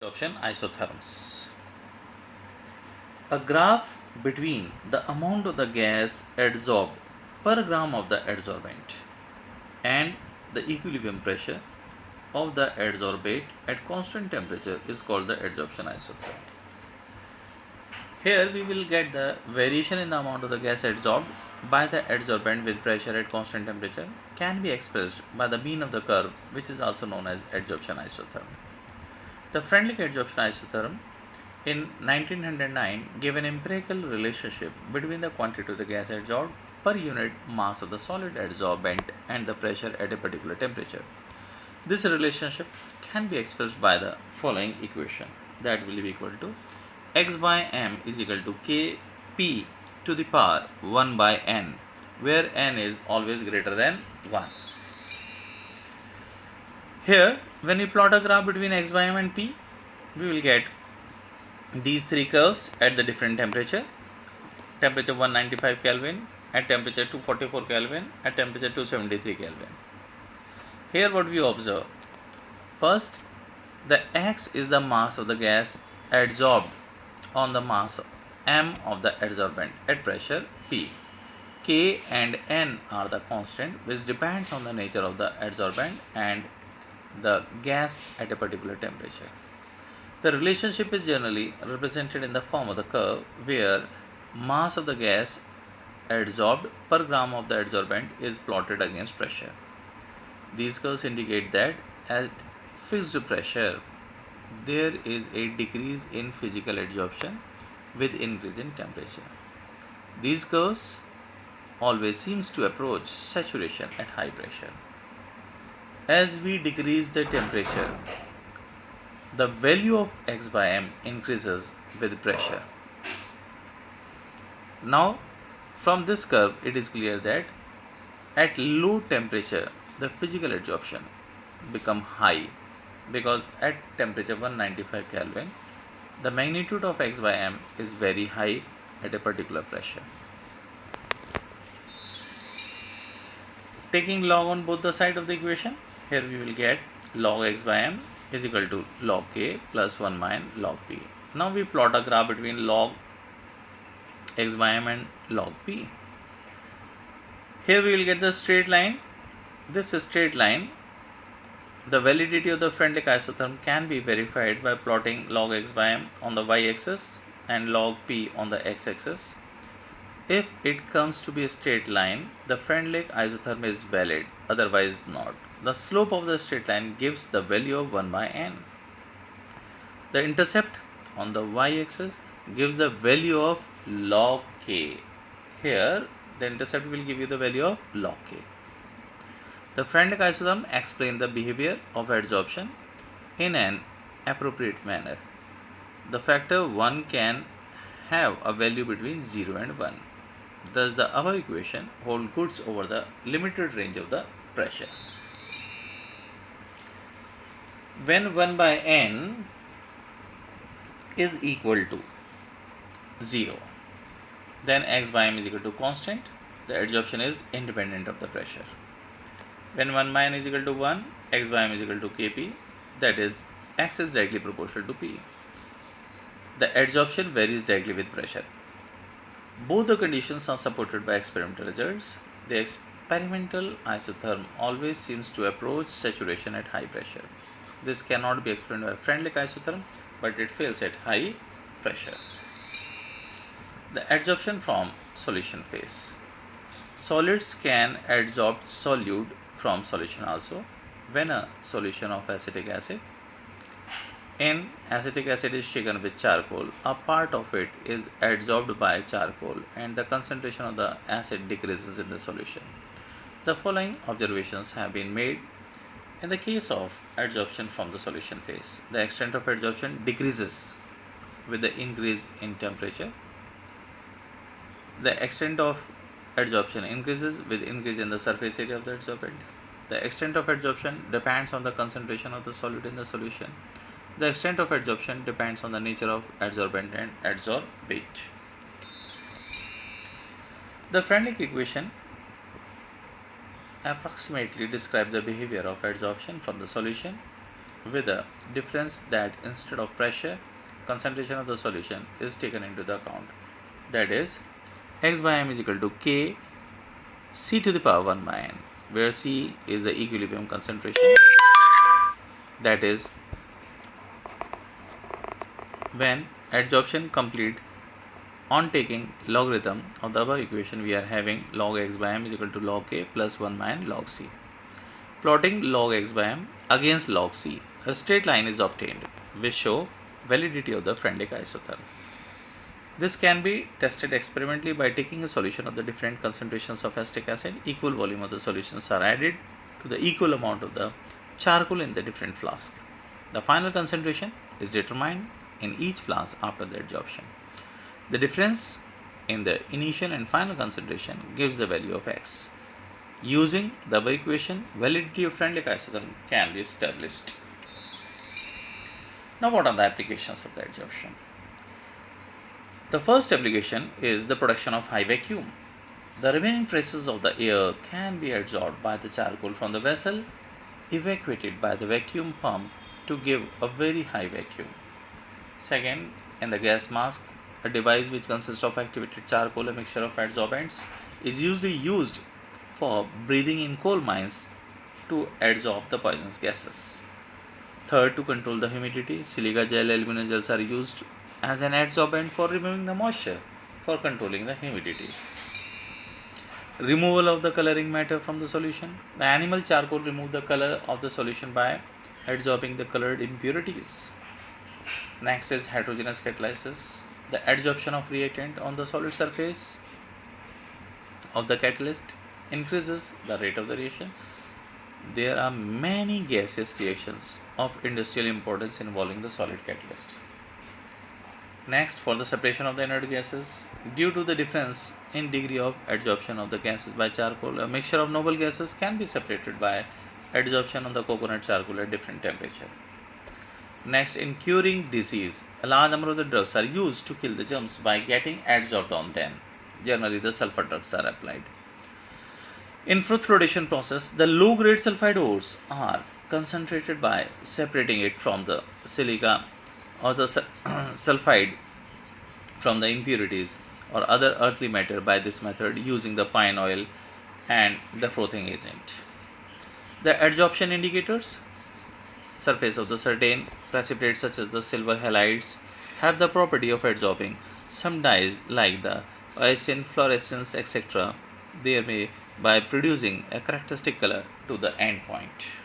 Adsorption isotherms. A graph between the amount of the gas adsorbed per gram of the adsorbent and the equilibrium pressure of the adsorbate at constant temperature is called the adsorption isotherm. Here we will get the variation in the amount of the gas adsorbed by the adsorbent with pressure at constant temperature can be expressed by the mean of the curve, which is also known as adsorption isotherm. The Freundlich adsorption isotherm in 1909 gave an empirical relationship between the quantity of the gas adsorbed per unit mass of the solid adsorbent and the pressure at a particular temperature. This relationship can be expressed by the following equation, that will be equal to x by m is equal to kp to the power 1 by n, where n is always greater than 1. Here, when we plot a graph between x by m and p, we will get these three curves at the different temperature 195 Kelvin, at temperature 244 Kelvin, at temperature 273 Kelvin. Here what we observe, first the x is the mass of the gas adsorbed on the mass m of the adsorbent at pressure p. K and n are the constant which depends on the nature of the adsorbent and the gas at a particular temperature. The relationship is generally represented in the form of the curve where mass of the gas adsorbed per gram of the adsorbent is plotted against pressure. These curves indicate that at fixed pressure there is a decrease in physical adsorption with increase in temperature. These curves always seems to approach saturation at high pressure. As we decrease the temperature, the value of x by m increases with pressure. Now, from this curve, it is clear that at low temperature, the physical adsorption become high because at temperature 195 Kelvin, the magnitude of x by m is very high at a particular pressure. Taking log on both the sides of the equation, here we will get log x by m is equal to log k plus 1 minus log p. Now we plot a graph between log x by m and log p. Here we will get the straight line. This straight line, the validity of the Freundlich isotherm can be verified by plotting log x by m on the y-axis and log p on the x-axis. If it comes to be a straight line, the Freundlich isotherm is valid, otherwise not. The slope of the straight line gives the value of 1 by n. The intercept on the y-axis gives the value of log k. Here, the intercept will give you the value of log k. The Freundlich isotherm explains the behavior of adsorption in an appropriate manner. The factor 1 can have a value between 0 and 1. Thus, the above equation holds good over the limited range of the pressure. When 1 by n is equal to 0, then x by m is equal to constant. The adsorption is independent of the pressure. When 1 by n is equal to 1, x by m is equal to kp, that is, x is directly proportional to p. The adsorption varies directly with pressure. Both the conditions are supported by experimental results. The experimental isotherm always seems to approach saturation at high pressure. This cannot be explained by Freundlich isotherm, but it fails at high pressure. The adsorption from solution phase. Solids can adsorb solute from solution also. When a solution of acetic acid in acetic acid is shaken with charcoal, a part of it is adsorbed by charcoal and the concentration of the acid decreases in the solution. The following observations have been made in the case of adsorption from the solution phase. The extent of adsorption decreases with the increase in temperature. The extent of adsorption increases with increase in the surface area of the adsorbent. The extent of adsorption depends on the concentration of the solute in the solution. The extent of adsorption depends on the nature of adsorbent and adsorbate. The Freundlich equation approximately describes the behavior of adsorption from the solution with a difference that instead of pressure, concentration of the solution is taken into the account. That is, x by m is equal to k C to the power 1 by n, where C is the equilibrium concentration. That is, when adsorption complete, on taking logarithm of the above equation, we are having log x by m is equal to log k plus 1 by n log c. Plotting log x by m against log c, a straight line is obtained which show validity of the Freundlich isotherm. This can be tested experimentally by taking a solution of the different concentrations of acetic acid. Equal volume of the solutions are added to the equal amount of the charcoal in the different flask. The final concentration is determined in each flask after the adsorption. The difference in the initial and final concentration gives the value of x. Using the above equation, validity of Freundlich isotherm can be established. Now, what are the applications of the adsorption? The first application is the production of high vacuum. The remaining traces of the air can be adsorbed by the charcoal from the vessel, evacuated by the vacuum pump to give a very high vacuum. Second, in the gas mask, a device which consists of activated charcoal, a mixture of adsorbents, is usually used for breathing in coal mines to adsorb the poisonous gases. Third, to control the humidity, silica gel, alumina gels are used as an adsorbent for removing the moisture for controlling the humidity. Removal of the coloring matter from the solution. The animal charcoal remove the color of the solution by adsorbing the colored impurities. Next is heterogeneous catalysis. The adsorption of reactant on the solid surface of the catalyst increases the rate of the reaction. There are many gaseous reactions of industrial importance involving the solid catalyst. Next, for the separation of the inert gases, due to the difference in degree of adsorption of the gases by charcoal, a mixture of noble gases can be separated by adsorption of the coconut charcoal at different temperature. Next, in curing disease, a large number of the drugs are used to kill the germs by getting adsorbed on them. Generally, the sulfur drugs are applied. In fruit flotation process, the low-grade sulfide ores are concentrated by separating it from the silica or the sulfide from the impurities or other earthly matter by this method using the pine oil and the frothing agent. The adsorption indicators, surface of the certain precipitates such as the silver halides have the property of adsorbing some dyes like the oasin, fluorescence, etc. thereby producing a characteristic color to the end point.